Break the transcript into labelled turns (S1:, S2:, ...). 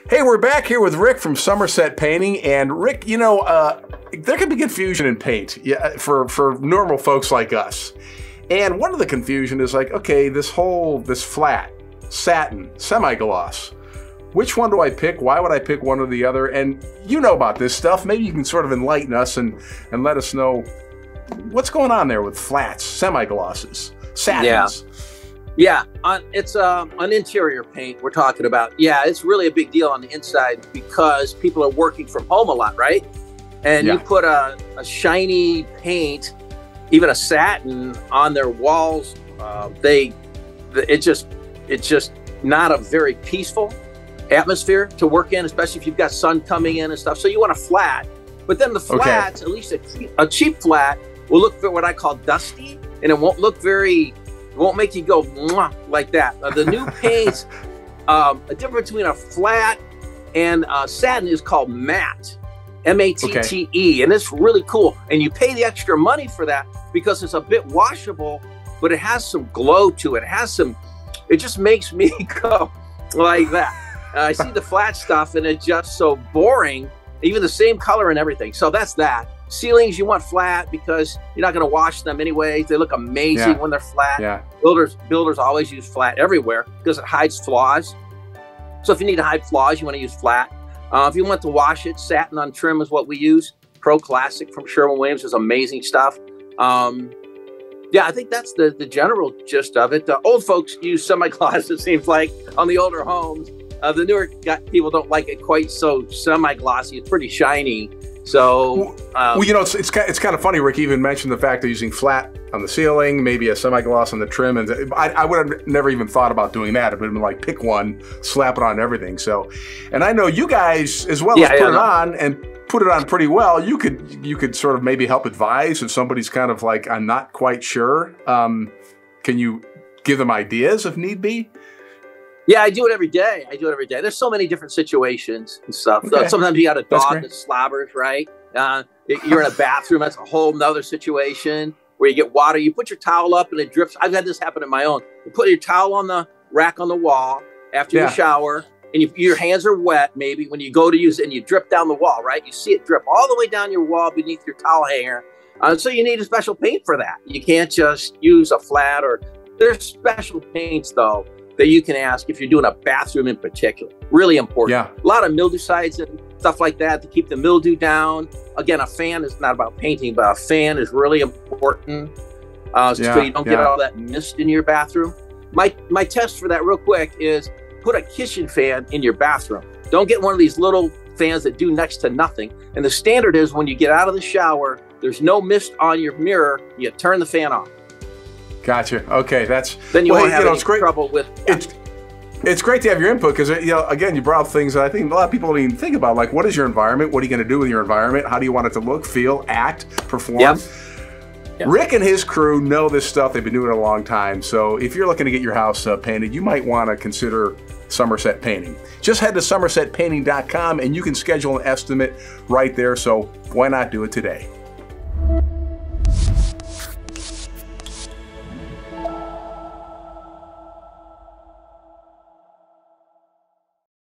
S1: Hey, we're back here with Rick from Somerset Painting, and Rick, you know, there can be confusion in paint, for normal folks like us. And one of the confusion is like, okay, this flat, satin, semi-gloss, which one do I pick? Why would I pick one or the other? And you know about this stuff. Maybe you can sort of enlighten us and let us know what's going on there with flats, semi-glosses, satins.
S2: Yeah, it's an interior paint we're talking about. Yeah, it's really a big deal on the inside because people are working from home a lot, right? And you put a shiny paint, even a satin, on their walls. It's just not a very peaceful atmosphere to work in, especially if you've got sun coming in and stuff. So you want a flat, but then the flats, at least a cheap flat, will look for what I call dusty, and it won't look very. Won't make you go mwah, like that. The new paints, a difference between a flat and satin is called matte, M-A-T-T-E, and it's really cool. And you pay the extra money for that because it's a bit washable, but it has some glow to it. It just makes me go like that. I see the flat stuff and it's just so boring, even the same color and everything. So that's that. Ceilings, you want flat because you're not going to wash them anyways. They look amazing when they're flat.
S1: Yeah.
S2: Builders always use flat everywhere because it hides flaws. So if you need to hide flaws, you want to use flat. If you want to wash it, satin on trim is what we use. Pro Classic from Sherwin-Williams is amazing stuff. Yeah, I think that's the general gist of it. The old folks use semi-gloss, it seems like, on the older homes. The newer people don't like it quite so semi-glossy. It's pretty shiny. So,
S1: well, you know, it's kind of funny. Rick even mentioned the fact of using flat on the ceiling, maybe a semi-gloss on the trim, and I would have never even thought about doing that. It would have been like pick one, slap it on everything. So, and I know you guys as well as put it on and put it on pretty well. You could sort of maybe help advise if somebody's kind of like, I'm not quite sure. Can you give them ideas if need be?
S2: Yeah, I do it every day. There's so many different situations and stuff. Okay. Sometimes you got a dog that slobbers, right? You're in a bathroom. That's a whole nother situation where you get water. You put your towel up and it drips. I've had this happen in my own. You put your towel on the rack on the wall after you shower, and your hands are wet maybe when you go to use it, and you drip down the wall, right? You see it drip all the way down your wall beneath your towel hanger. So you need a special paint for that. You can't just use a flat there's special paints, though, that you can ask if you're doing a bathroom in particular. Really important. Yeah. A lot of mildewcides and stuff like that to keep the mildew down. Again, a fan is not about painting, but a fan is really important so you don't get all that mist in your bathroom. My test for that real quick is put a kitchen fan in your bathroom. Don't get one of these little fans that do next to nothing. And the standard is when you get out of the shower, there's no mist on your mirror, you turn the fan off.
S1: Gotcha. Okay,
S2: then you won't have any trouble with.
S1: It's great to have your input because again you brought up things that I think a lot of people don't even think about, like what is your environment? What are you going to do with your environment? How do you want it to look, feel, act, perform? Yep. Rick and his crew know this stuff. They've been doing it a long time. So if you're looking to get your house painted, you might want to consider Somerset Painting. Just head to somersetpainting.com and you can schedule an estimate right there. So why not do it today?